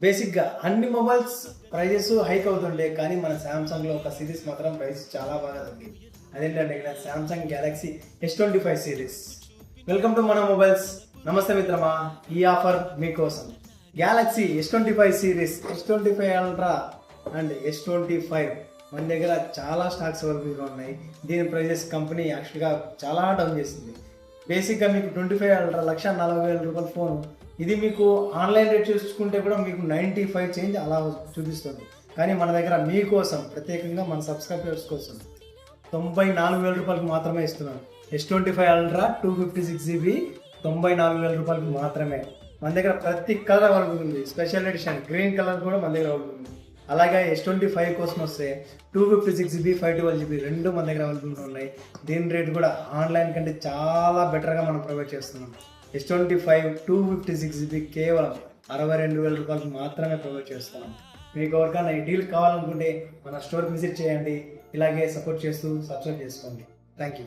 బేసిక్గా అన్ని mobiles prices hike అవుతుండే, కానీ మన శాంసంగ్లో ఒక సిరీస్ మాత్రం ప్రైస్ చాలా బాగా తగ్గింది. అదేంటంటే ఇక్కడ Samsung Galaxy S25 series. Welcome to మన మొబైల్స్. నమస్తే మిత్రమా, ఈ ఆఫర్ మీకోసం. Galaxy S25 series, S25 ultra and S25 మన దగ్గర చాలా స్టాక్స్ అవైలబుల్గా ఉన్నాయి. దీని ప్రైజెస్ కంపెనీ యాక్చువల్గా చాలా డౌన్ చేసింది. బేసిక్గా మీకు 25 అల్ట్రా 1,40,000 రూపాయల ఫోన్, ఇది మీకు ఆన్లైన్ రేట్ చూసుకుంటే కూడా మీకు 95 చేంజ్ అలా చూపిస్తుంది. కానీ మన దగ్గర మీకోసం ప్రత్యేకంగా మన సబ్స్క్రైబర్స్ కోసం 94,000 రూపాయలకు మాత్రమే ఇస్తున్నాం. S25 అల్ట్రా 256GB 94,000 రూపాయలకు మాత్రమే. మన దగ్గర ప్రతి కలర్ అవైలబుల్ ఉంది. స్పెషల్ ఎడిషన్ గ్రీన్ కలర్ కూడా మన దగ్గర అవైలబుల్ ఉంది. అలాగే S25 కోసం వస్తే 256GB 512GB రెండు మన దగ్గర అవైలబుల్గా ఉన్నాయి. దీని రేట్ కూడా ఆన్లైన్ కంటే చాలా బెటర్గా మనం ప్రొవైడ్ చేస్తున్నాం. S25 256GB కేవలం 62,000 రూపాయలకు మాత్రమే ప్రొవైడ్ చేస్తున్నాం. మీకు ఎవరికైనా ఈ డీల్ కావాలనుకుంటే మన స్టోర్కి విజిట్ చేయండి. ఇలాగే సపోర్ట్ చేస్తూ సబ్స్క్రైబ్ చేసుకోండి. Thank you.